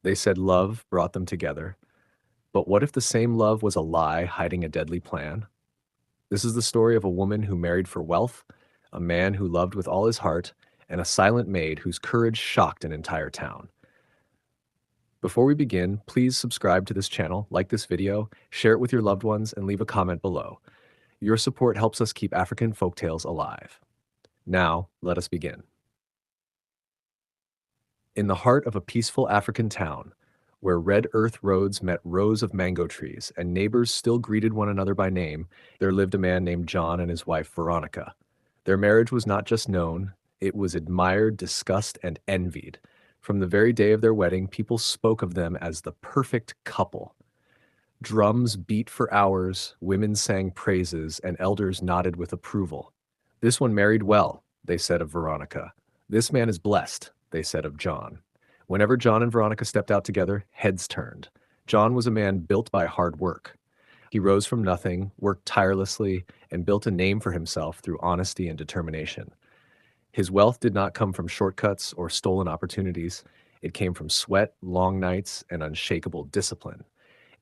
They said love brought them together. But what if the same love was a lie hiding a deadly plan? This is the story of a woman who married for wealth, a man who loved with all his heart, and a silent maid whose courage shocked an entire town. Before we begin, please subscribe to this channel, like this video, share it with your loved ones, and leave a comment below. Your support helps us keep African folktales alive. Now, let us begin. In the heart of a peaceful African town, where red earth roads met rows of mango trees and neighbors still greeted one another by name, there lived a man named John and his wife Veronica. Their marriage was not just known, it was admired, discussed, and envied. From the very day of their wedding, people spoke of them as the perfect couple. Drums beat for hours, women sang praises, and elders nodded with approval. "This one married well," they said of Veronica. "This man is blessed," they said of John. Whenever John and Veronica stepped out together, heads turned. John was a man built by hard work. He rose from nothing, worked tirelessly, and built a name for himself through honesty and determination. His wealth did not come from shortcuts or stolen opportunities. It came from sweat, long nights, and unshakable discipline.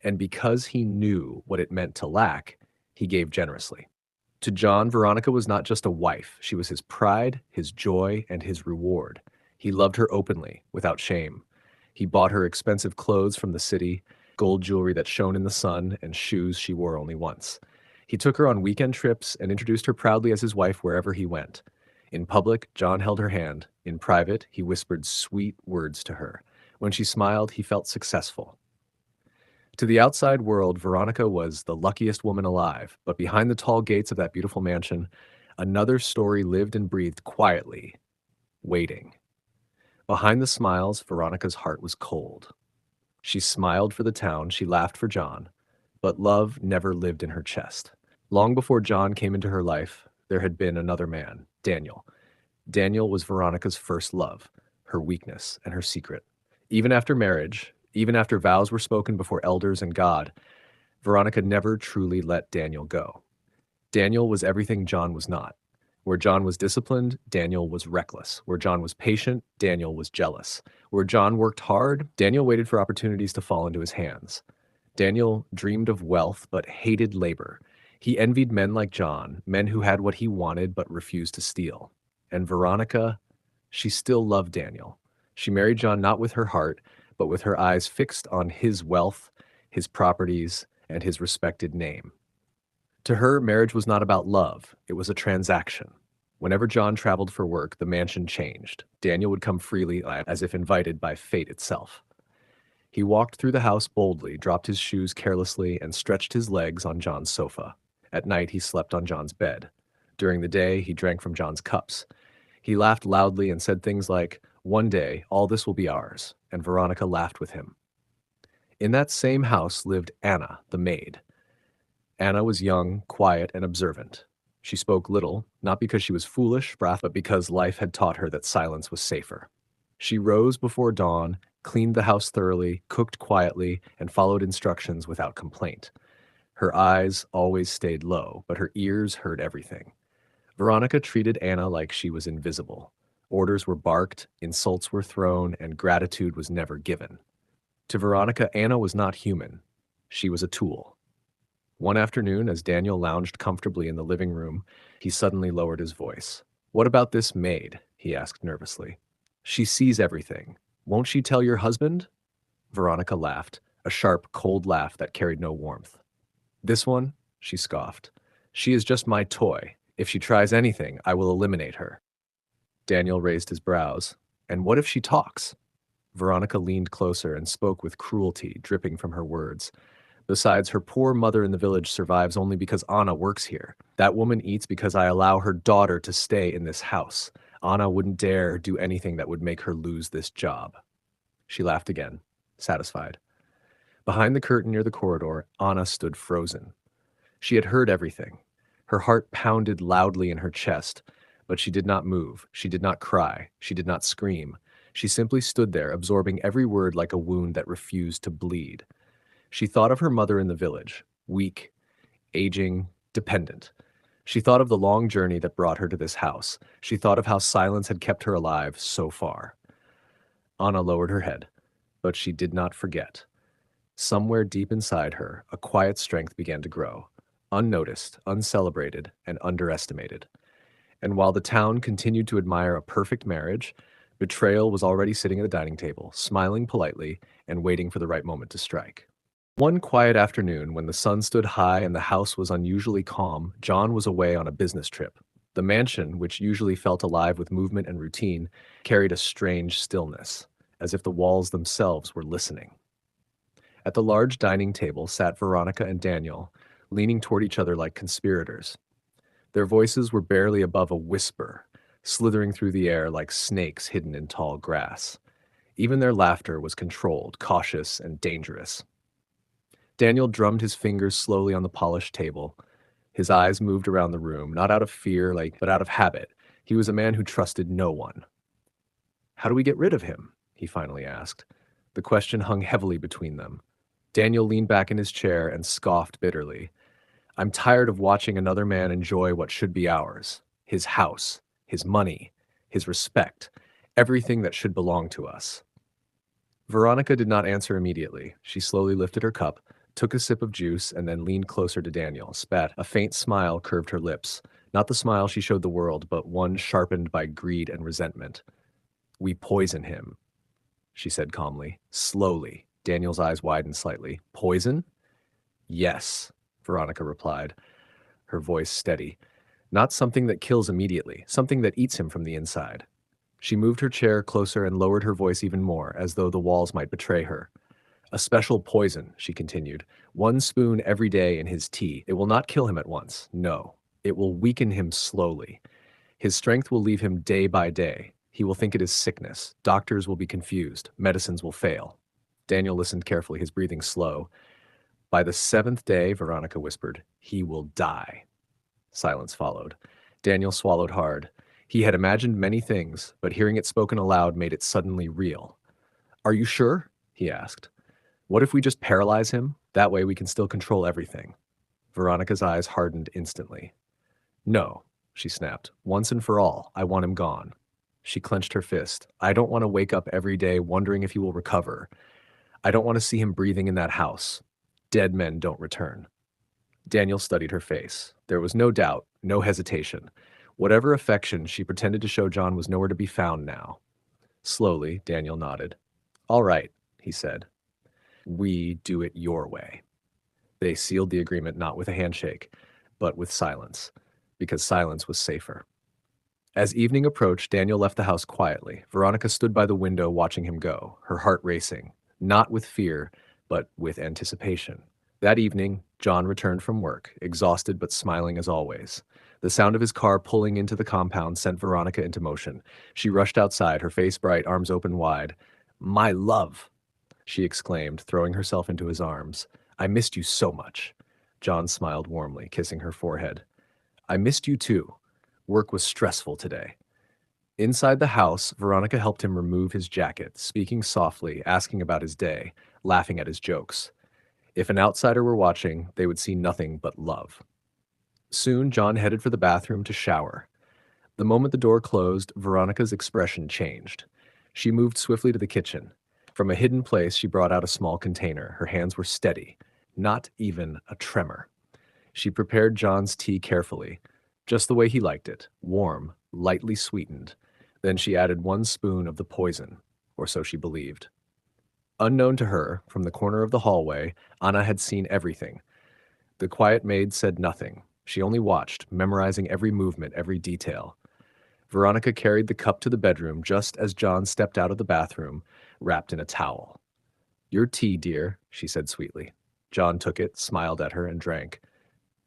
And because he knew what it meant to lack, he gave generously. To John, Veronica was not just a wife. She was his pride, his joy, and his reward. He loved her openly, without shame. He bought her expensive clothes from the city, gold jewelry that shone in the sun, and shoes she wore only once. He took her on weekend trips and introduced her proudly as his wife wherever he went. In public, John held her hand. In private, he whispered sweet words to her. When she smiled, he felt successful. To the outside world, Veronica was the luckiest woman alive, but behind the tall gates of that beautiful mansion, another story lived and breathed quietly, waiting. Behind the smiles, Veronica's heart was cold. She smiled for the town, she laughed for John, but love never lived in her chest. Long before John came into her life, there had been another man, Daniel. Daniel was Veronica's first love, her weakness, and her secret. Even after marriage, even after vows were spoken before elders and God, Veronica never truly let Daniel go. Daniel was everything John was not. Where John was disciplined, Daniel was reckless. Where John was patient, Daniel was jealous. Where John worked hard, Daniel waited for opportunities to fall into his hands. Daniel dreamed of wealth but hated labor. He envied men like John, men who had what he wanted but refused to steal. And Veronica, she still loved Daniel. She married John not with her heart, but with her eyes fixed on his wealth, his properties, and his respected name. To her, marriage was not about love, it was a transaction. Whenever John traveled for work, the mansion changed. Daniel would come freely, as if invited by fate itself. He walked through the house boldly, dropped his shoes carelessly, and stretched his legs on John's sofa. At night, he slept on John's bed. During the day, he drank from John's cups. He laughed loudly and said things like, "One day, all this will be ours," and Veronica laughed with him. In that same house lived Anna, the maid. Anna was young, quiet, and observant. She spoke little, not because she was foolish, but because life had taught her that silence was safer. She rose before dawn, cleaned the house thoroughly, cooked quietly, and followed instructions without complaint. Her eyes always stayed low, but her ears heard everything. Veronica treated Anna like she was invisible. Orders were barked, insults were thrown, and gratitude was never given. To Veronica, Anna was not human. She was a tool. One afternoon, as Daniel lounged comfortably in the living room, he suddenly lowered his voice. "What about this maid?" he asked nervously. "She sees everything. Won't she tell your husband?" Veronica laughed, a sharp, cold laugh that carried no warmth. "This one?" she scoffed. "She is just my toy. If she tries anything, I will eliminate her." Daniel raised his brows. "And what if she talks?" Veronica leaned closer and spoke with cruelty dripping from her words. "Besides, her poor mother in the village survives only because Anna works here. That woman eats because I allow her daughter to stay in this house. Anna wouldn't dare do anything that would make her lose this job." She laughed again, satisfied. Behind the curtain near the corridor, Anna stood frozen. She had heard everything. Her heart pounded loudly in her chest, but she did not move. She did not cry. She did not scream. She simply stood there, absorbing every word like a wound that refused to bleed. She thought of her mother in the village, weak, aging, dependent. She thought of the long journey that brought her to this house. She thought of how silence had kept her alive so far. Anna lowered her head. But she did not forget. Somewhere deep inside her, a quiet strength began to grow, unnoticed, uncelebrated, and underestimated. And while the town continued to admire a perfect marriage, Betrayal was already sitting at the dining table, smiling politely and waiting for the right moment to strike. One quiet afternoon, when the sun stood high and the house was unusually calm, John was away on a business trip. The mansion, which usually felt alive with movement and routine, carried a strange stillness, as if the walls themselves were listening. At the large dining table sat Veronica and Daniel, leaning toward each other like conspirators. Their voices were barely above a whisper, slithering through the air like snakes hidden in tall grass. Even their laughter was controlled, cautious, and dangerous. Daniel drummed his fingers slowly on the polished table. His eyes moved around the room, not out of fear, but out of habit. He was a man who trusted no one. "How do we get rid of him?" he finally asked. The question hung heavily between them. Daniel leaned back in his chair and scoffed bitterly. "I'm tired of watching another man enjoy what should be ours. His house, his money, his respect, everything that should belong to us." Veronica did not answer immediately. She slowly lifted her cup, took a sip of juice, and then leaned closer to Daniel, spat. A faint smile curved her lips. Not the smile she showed the world, but one sharpened by greed and resentment. "We poison him," she said calmly. Slowly, Daniel's eyes widened slightly. "Poison?" "Yes," Veronica replied, her voice steady. "Not something that kills immediately, something that eats him from the inside." She moved her chair closer and lowered her voice even more, as though the walls might betray her. "A special poison," she continued. "One spoon every day in his tea. It will not kill him at once. No. It will weaken him slowly. His strength will leave him day by day. He will think it is sickness. Doctors will be confused. Medicines will fail." Daniel listened carefully, his breathing slow. "By the seventh day," Veronica whispered, "he will die." Silence followed. Daniel swallowed hard. He had imagined many things, but hearing it spoken aloud made it suddenly real. "Are you sure?" he asked. "What if we just paralyze him? That way we can still control everything." Veronica's eyes hardened instantly. "No," she snapped. "Once and for all, I want him gone." She clenched her fist. "I don't want to wake up every day wondering if he will recover. I don't want to see him breathing in that house. Dead men don't return." Daniel studied her face. There was no doubt, no hesitation. Whatever affection she pretended to show John was nowhere to be found now. Slowly, Daniel nodded. "All right," he said. "We do it your way." They sealed the agreement not with a handshake, but with silence, because silence was safer. As evening approached, Daniel left the house quietly. Veronica stood by the window watching him go, her heart racing, not with fear, but with anticipation. That evening, John returned from work, exhausted but smiling as always. The sound of his car pulling into the compound sent Veronica into motion. She rushed outside, her face bright, arms open wide. "My love!" she exclaimed, throwing herself into his arms. "I missed you so much." John smiled warmly, kissing her forehead. "I missed you too. Work was stressful today." Inside the house, Veronica helped him remove his jacket, speaking softly, asking about his day, laughing at his jokes. If an outsider were watching, they would see nothing but love. Soon, John headed for the bathroom to shower. The moment the door closed, Veronica's expression changed. She moved swiftly to the kitchen. From a hidden place, she brought out a small container. Her hands were steady, not even a tremor. She prepared John's tea carefully, just the way he liked it, warm, lightly sweetened. Then she added 1 spoon of the poison, or so she believed. Unknown to her, from the corner of the hallway, Anna had seen everything. The quiet maid said nothing. She only watched, memorizing every movement, every detail. Veronica carried the cup to the bedroom just as John stepped out of the bathroom, wrapped in a towel. "Your tea, dear," she said sweetly. John took it, smiled at her, and drank.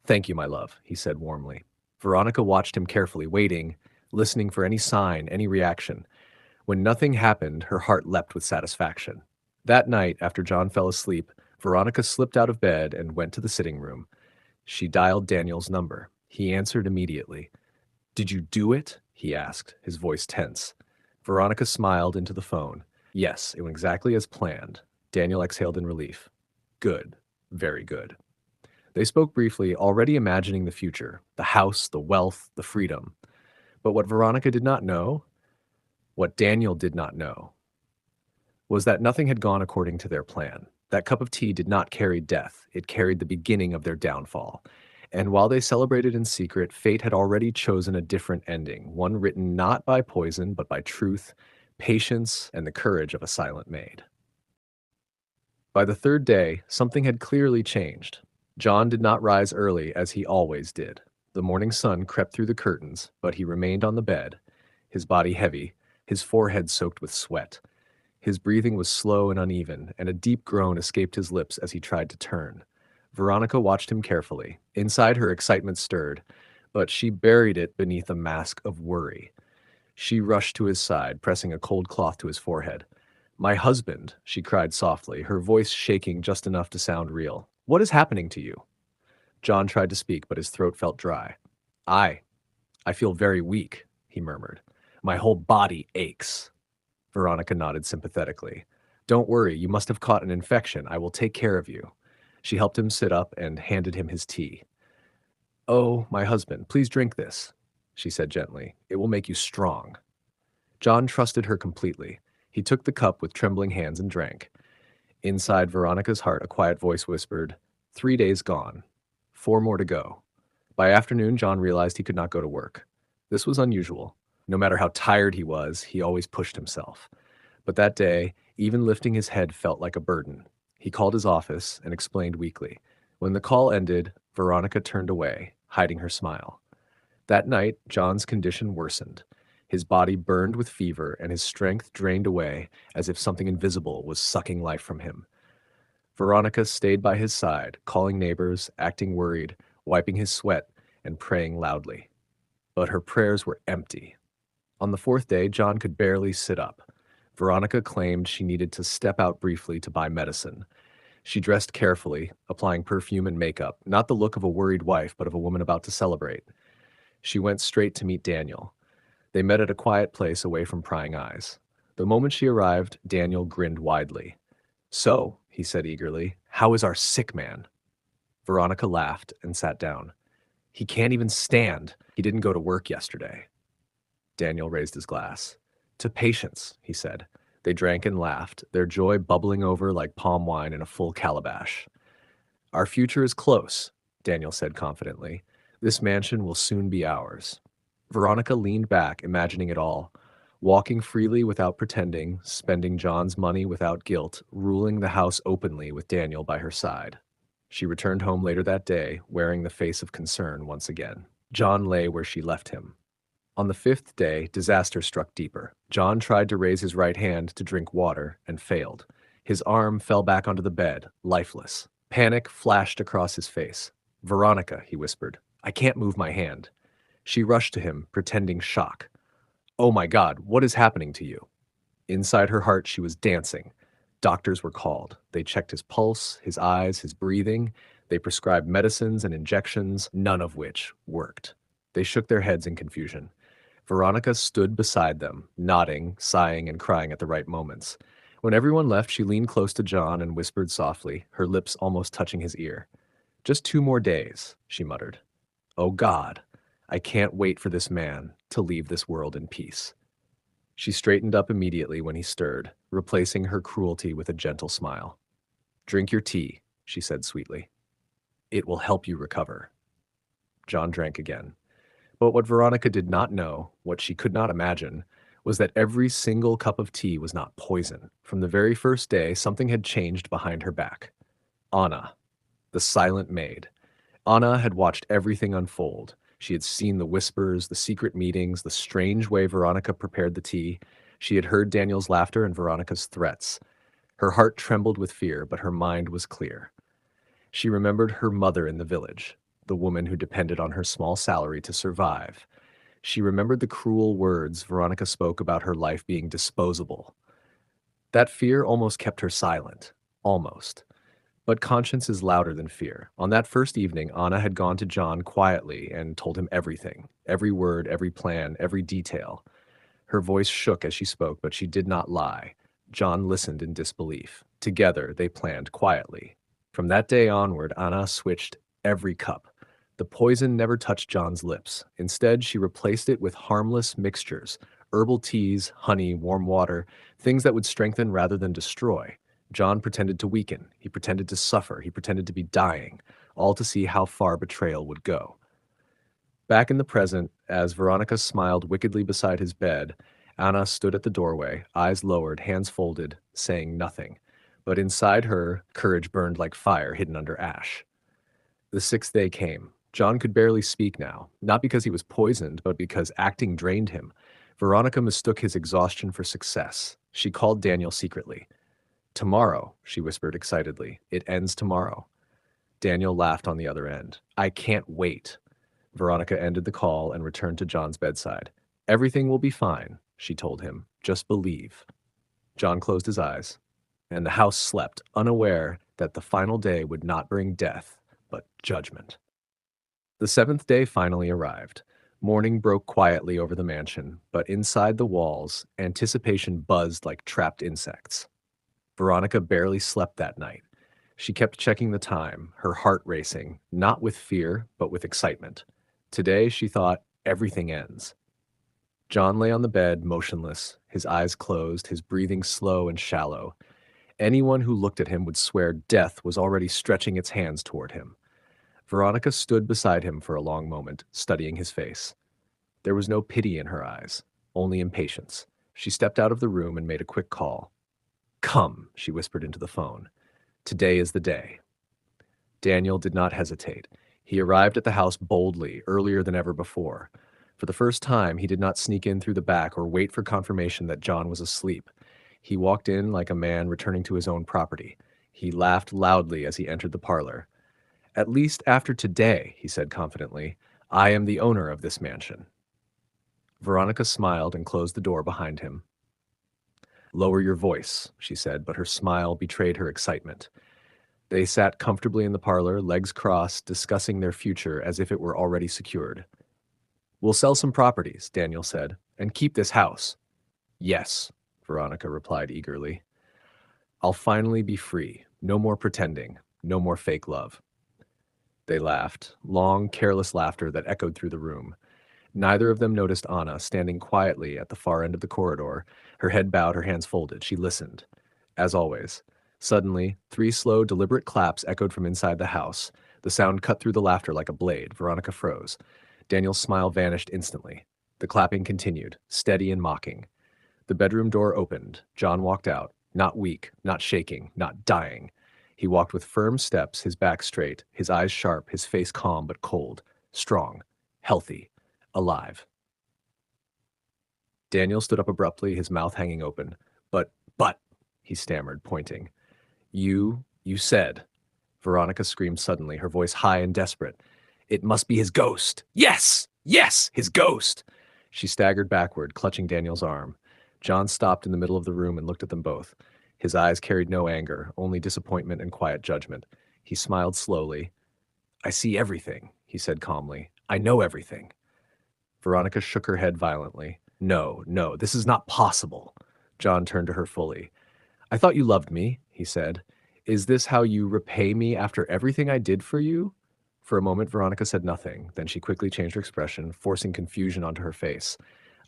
"Thank you, my love," he said warmly. Veronica watched him carefully, waiting, listening for any sign, any reaction. When nothing happened, her heart leapt with satisfaction. That night, after John fell asleep, Veronica slipped out of bed and went to the sitting room. She dialed Daniel's number. He answered immediately. "Did you do it?" he asked, his voice tense. Veronica smiled into the phone. "Yes, it went exactly as planned." Daniel exhaled in relief. "Good. Very good." They spoke briefly, already imagining the future, the house, the wealth, the freedom. But what Veronica did not know, what Daniel did not know, was that nothing had gone according to their plan. That cup of tea did not carry death, it carried the beginning of their downfall. And while they celebrated in secret, fate had already chosen a different ending, one written not by poison, but by truth, patience, and the courage of a silent maid. By the third day, something had clearly changed. John did not rise early as he always did. The morning sun crept through the curtains, but he remained on the bed, his body heavy, his forehead soaked with sweat. His breathing was slow and uneven, and a deep groan escaped his lips as he tried to turn. Veronica watched him carefully. Inside her, excitement stirred, but she buried it beneath a mask of worry. She rushed to his side, pressing a cold cloth to his forehead. "My husband," she cried softly, her voice shaking just enough to sound real. "What is happening to you?" John tried to speak, but his throat felt dry. I, I feel very weak," he murmured. "My whole body aches." Veronica nodded sympathetically. "Don't worry, you must have caught an infection. I will take care of you." She helped him sit up and handed him his tea. "Oh, my husband, please drink this," she said gently. "It will make you strong." John trusted her completely. He took the cup with trembling hands and drank. Inside Veronica's heart, a quiet voice whispered, "3 days gone. 4 more to go." By afternoon, John realized he could not go to work. This was unusual. No matter how tired he was, he always pushed himself. But that day, even lifting his head felt like a burden. He called his office and explained weakly. When the call ended, Veronica turned away, hiding her smile. That night, John's condition worsened. His body burned with fever and his strength drained away as if something invisible was sucking life from him. Veronica stayed by his side, calling neighbors, acting worried, wiping his sweat, and praying loudly. But her prayers were empty. On the fourth day, John could barely sit up. Veronica claimed she needed to step out briefly to buy medicine. She dressed carefully, applying perfume and makeup, not the look of a worried wife, but of a woman about to celebrate. She went straight to meet Daniel. They met at a quiet place away from prying eyes. The moment she arrived, Daniel grinned widely. "So," he said eagerly, "how is our sick man?" Veronica laughed and sat down. "He can't even stand. He didn't go to work yesterday." Daniel raised his glass. "To patience," he said. They drank and laughed, their joy bubbling over like palm wine in a full calabash. "Our future is close," Daniel said confidently. "This mansion will soon be ours." Veronica leaned back, imagining it all. Walking freely without pretending, spending John's money without guilt, ruling the house openly with Daniel by her side. She returned home later that day, wearing the face of concern once again. John lay where she left him. On the fifth day, disaster struck deeper. John tried to raise his right hand to drink water and failed. His arm fell back onto the bed, lifeless. Panic flashed across his face. "Veronica," he whispered, "I can't move my hand." She rushed to him, pretending shock. "Oh my God, what is happening to you?" Inside her heart, she was dancing. Doctors were called. They checked his pulse, his eyes, his breathing. They prescribed medicines and injections, none of which worked. They shook their heads in confusion. Veronica stood beside them, nodding, sighing, and crying at the right moments. When everyone left, she leaned close to John and whispered softly, her lips almost touching his ear. "Just 2 more days," she muttered. "Oh God, I can't wait for this man to leave this world in peace." She straightened up immediately when he stirred, replacing her cruelty with a gentle smile. "Drink your tea," she said sweetly. "It will help you recover." John drank again. But what Veronica did not know, what she could not imagine, was that every single cup of tea was not poison. From the very first day, something had changed behind her back. Anna, the silent maid. Anna had watched everything unfold. She had seen the whispers, the secret meetings, the strange way Veronica prepared the tea. She had heard Daniel's laughter and Veronica's threats. Her heart trembled with fear, but her mind was clear. She remembered her mother in the village, the woman who depended on her small salary to survive. She remembered the cruel words Veronica spoke about her life being disposable. That fear almost kept her silent. Almost. But conscience is louder than fear. On that first evening, Anna had gone to John quietly and told him everything, every word, every plan, every detail. Her voice shook as she spoke, but she did not lie. John listened in disbelief. Together, they planned quietly. From that day onward, Anna switched every cup. The poison never touched John's lips. Instead, she replaced it with harmless mixtures, herbal teas, honey, warm water, things that would strengthen rather than destroy. John pretended to weaken. He pretended to suffer. He pretended to be dying, all to see how far betrayal would go. Back in the present, as Veronica smiled wickedly beside his bed, Anna stood at the doorway, eyes lowered, hands folded, saying nothing. But inside her, courage burned like fire hidden under ash. The sixth day came. John could barely speak now, not because he was poisoned, but because acting drained him. Veronica mistook his exhaustion for success. She called Daniel secretly. "Tomorrow," she whispered excitedly. "It ends tomorrow." Daniel laughed on the other end. "I can't wait." Veronica ended the call and returned to John's bedside. "Everything will be fine," she told him. "Just believe." John closed his eyes, and the house slept, unaware that the final day would not bring death, but judgment. The seventh day finally arrived. Morning broke quietly over the mansion, but inside the walls, anticipation buzzed like trapped insects. Veronica barely slept that night. She kept checking the time, her heart racing, not with fear, but with excitement. Today, she thought, everything ends. John lay on the bed, motionless, his eyes closed, his breathing slow and shallow. Anyone who looked at him would swear death was already stretching its hands toward him. Veronica stood beside him for a long moment, studying his face. There was no pity in her eyes, only impatience. She stepped out of the room and made a quick call. "Come," she whispered into the phone. "Today is the day." Daniel did not hesitate. He arrived at the house boldly, earlier than ever before. For the first time, he did not sneak in through the back or wait for confirmation that John was asleep. He walked in like a man returning to his own property. He laughed loudly as he entered the parlor. "At least after today," he said confidently, "I am the owner of this mansion." Veronica smiled and closed the door behind him. "Lower your voice," she said, but her smile betrayed her excitement. They sat comfortably in the parlor, legs crossed, discussing their future as if it were already secured. "We'll sell some properties," Daniel said, "and keep this house." "Yes," Veronica replied eagerly. "I'll finally be free. No more pretending. No more fake love." They laughed, long, careless laughter that echoed through the room. Neither of them noticed Anna, standing quietly at the far end of the corridor, her head bowed, her hands folded. She listened. As always. Suddenly, 3 slow, deliberate claps echoed from inside the house. The sound cut through the laughter like a blade. Veronica froze. Daniel's smile vanished instantly. The clapping continued, steady and mocking. The bedroom door opened. John walked out, not weak, not shaking, not dying. He walked with firm steps, his back straight, his eyes sharp, his face calm but cold, strong, healthy, alive. Daniel stood up abruptly, his mouth hanging open. But, he stammered, pointing. You said. Veronica screamed suddenly, her voice high and desperate. "It must be his ghost. Yes! Yes! His ghost!" She staggered backward, clutching Daniel's arm. John stopped in the middle of the room and looked at them both. His eyes carried no anger, only disappointment and quiet judgment. He smiled slowly. "I see everything," he said calmly. "I know everything." Veronica shook her head violently. "No, no, this is not possible." John turned to her fully. "I thought you loved me," he said. "Is this how you repay me after everything I did for you?" For a moment, Veronica said nothing. Then she quickly changed her expression, forcing confusion onto her face.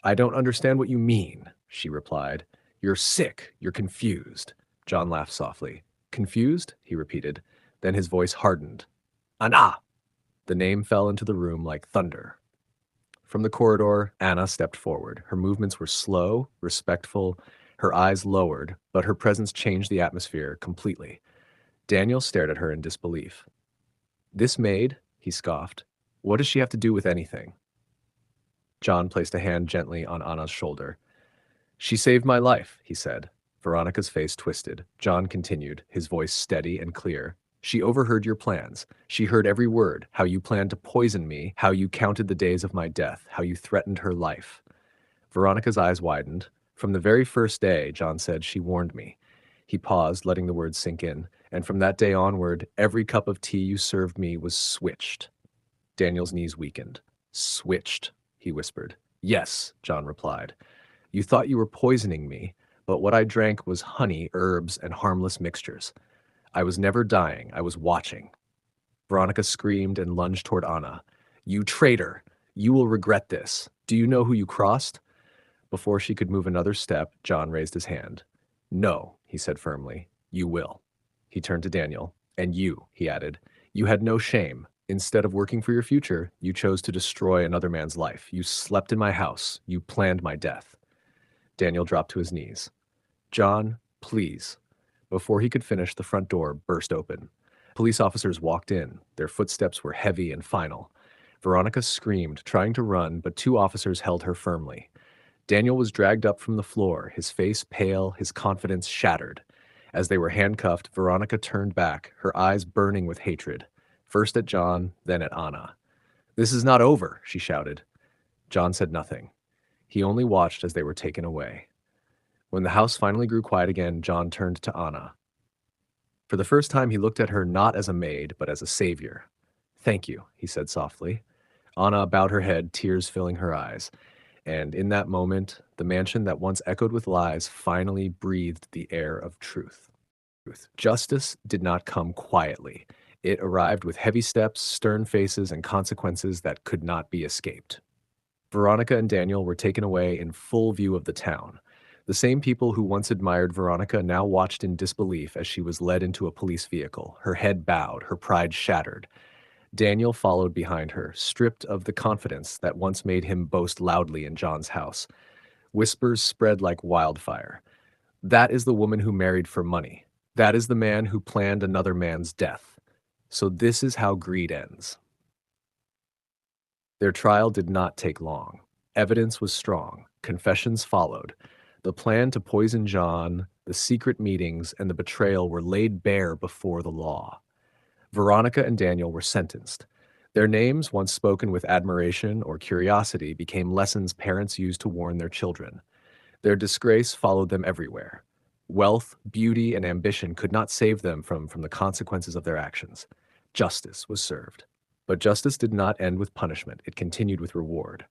"I don't understand what you mean," she replied. "You're sick. You're confused." John laughed softly. "Confused?" he repeated. Then his voice hardened. "Anna!" The name fell into the room like thunder. From the corridor, Anna stepped forward. Her movements were slow, respectful, her eyes lowered, but her presence changed the atmosphere completely. Daniel stared at her in disbelief. "This maid?" he scoffed. "What does she have to do with anything?" John placed a hand gently on Anna's shoulder. "She saved my life," he said. Veronica's face twisted. John continued, his voice steady and clear. "She overheard your plans. She heard every word, how you planned to poison me, how you counted the days of my death, how you threatened her life." Veronica's eyes widened. "From the very first day," John said, "she warned me." He paused, letting the words sink in. "And from that day onward, every cup of tea you served me was switched." Daniel's knees weakened. "Switched," he whispered. "Yes," John replied. "You thought you were poisoning me, but what I drank was honey, herbs, and harmless mixtures. I was never dying. I was watching." Veronica screamed and lunged toward Anna. "You traitor! You will regret this. Do you know who you crossed?" Before she could move another step, John raised his hand. No, he said firmly. You will. He turned to Daniel. And you, he added. You had no shame. Instead of working for your future, you chose to destroy another man's life. You slept in my house. You planned my death. Daniel dropped to his knees. John, please. Before he could finish, the front door burst open. Police officers walked in. Their footsteps were heavy and final. Veronica screamed, trying to run, but two officers held her firmly. Daniel was dragged up from the floor, his face pale, his confidence shattered. As they were handcuffed, Veronica turned back, her eyes burning with hatred. First at John, then at Anna. This is not over, she shouted. John said nothing. He only watched as they were taken away. When the house finally grew quiet again, John turned to Anna. For the first time, he looked at her not as a maid, but as a savior. Thank you, he said softly. Anna bowed her head, tears filling her eyes. And in that moment, the mansion that once echoed with lies finally breathed the air of truth. Justice did not come quietly. It arrived with heavy steps, stern faces, and consequences that could not be escaped. Veronica and Daniel were taken away in full view of the town. The same people who once admired Veronica now watched in disbelief as she was led into a police vehicle, her head bowed, her pride shattered. Daniel followed behind her, stripped of the confidence that once made him boast loudly in John's house. Whispers spread like wildfire. That is the woman who married for money. That is the man who planned another man's death. So this is how greed ends. Their trial did not take long. Evidence was strong. Confessions followed. The plan to poison John, the secret meetings, and the betrayal were laid bare before the law. Veronica and Daniel were sentenced. Their names, once spoken with admiration or curiosity, became lessons parents used to warn their children. Their disgrace followed them everywhere. Wealth, beauty, and ambition could not save them from the consequences of their actions. Justice was served. But justice did not end with punishment. It continued with reward.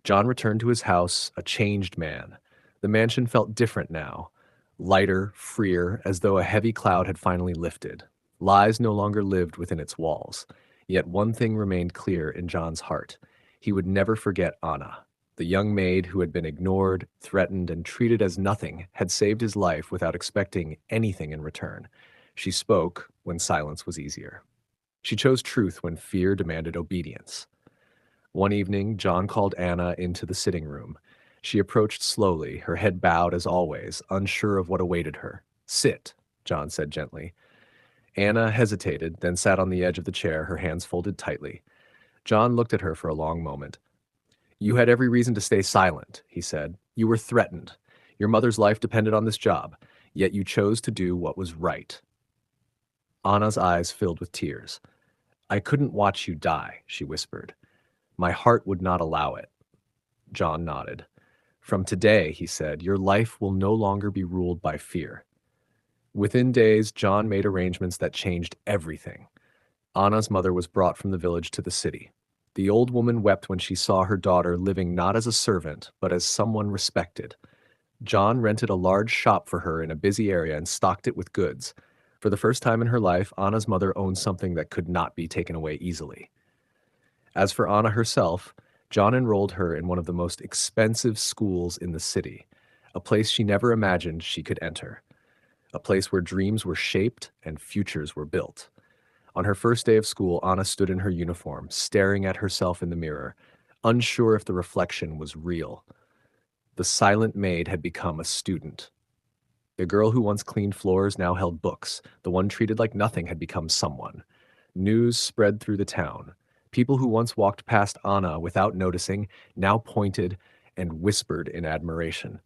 John returned to his house, a changed man. The mansion felt different now, lighter, freer, as though a heavy cloud had finally lifted. Lies no longer lived within its walls. Yet one thing remained clear in John's heart. He would never forget Anna. The young maid who had been ignored, threatened, and treated as nothing had saved his life without expecting anything in return. She spoke when silence was easier. She chose truth when fear demanded obedience. One evening, John called Anna into the sitting room. She approached slowly, her head bowed as always, unsure of what awaited her. Sit, John said gently. Anna hesitated, then sat on the edge of the chair, her hands folded tightly. John looked at her for a long moment. You had every reason to stay silent, he said. You were threatened. Your mother's life depended on this job, yet you chose to do what was right. Anna's eyes filled with tears. I couldn't watch you die, she whispered. My heart would not allow it. John nodded. From today, he said, your life will no longer be ruled by fear. Within days, John made arrangements that changed everything. Anna's mother was brought from the village to the city. The old woman wept when she saw her daughter living not as a servant, but as someone respected. John rented a large shop for her in a busy area and stocked it with goods. For the first time in her life, Anna's mother owned something that could not be taken away easily. As for Anna herself, John enrolled her in one of the most expensive schools in the city, a place she never imagined she could enter, a place where dreams were shaped and futures were built. On her first day of school, Anna stood in her uniform, staring at herself in the mirror, unsure if the reflection was real. The silent maid had become a student. The girl who once cleaned floors now held books. The one treated like nothing had become someone. News spread through the town. People who once walked past Anna without noticing now pointed and whispered in admiration.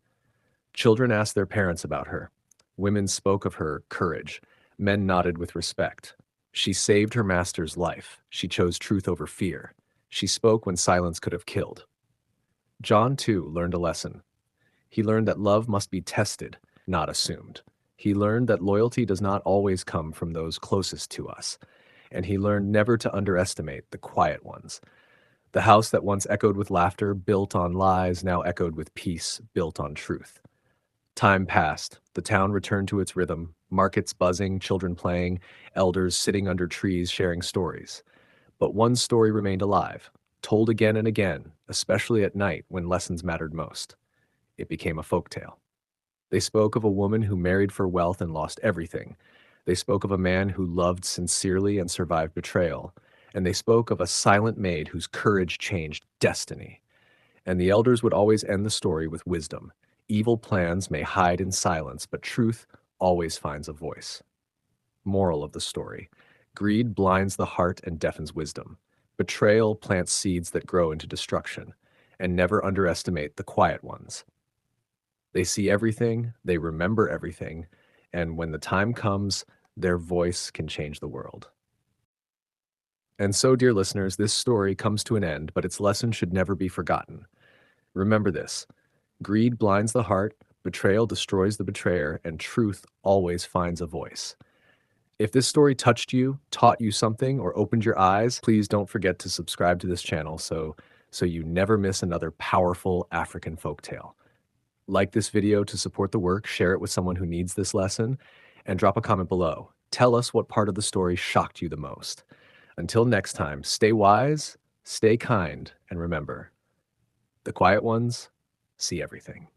Children asked their parents about her. Women spoke of her courage. Men nodded with respect. She saved her master's life. She chose truth over fear. She spoke when silence could have killed. John, too, learned a lesson. He learned that love must be tested, not assumed. He learned that loyalty does not always come from those closest to us. And he learned never to underestimate the quiet ones. The house that once echoed with laughter, built on lies, now echoed with peace, built on truth. Time passed. The town returned to its rhythm, markets buzzing, children playing, elders sitting under trees sharing stories. But one story remained alive, told again and again, especially at night when lessons mattered most. It became a folktale. They spoke of a woman who married for wealth and lost everything. They spoke of a man who loved sincerely and survived betrayal. And they spoke of a silent maid whose courage changed destiny. And the elders would always end the story with wisdom. Evil plans may hide in silence, but truth always finds a voice. Moral of the story: greed blinds the heart and deafens wisdom. Betrayal plants seeds that grow into destruction. And never underestimate the quiet ones. They see everything, they remember everything, and when the time comes, their voice can change the world. And so, dear listeners, this story comes to an end, but its lesson should never be forgotten. Remember this: greed blinds the heart, betrayal destroys the betrayer, and truth always finds a voice. If this story touched you, taught you something, or opened your eyes, please don't forget to subscribe to this channel so you never miss another powerful African folktale. Like this video to support the work, share it with someone who needs this lesson, and drop a comment below. Tell us what part of the story shocked you the most. Until next time, stay wise, stay kind, and remember, the quiet ones see everything.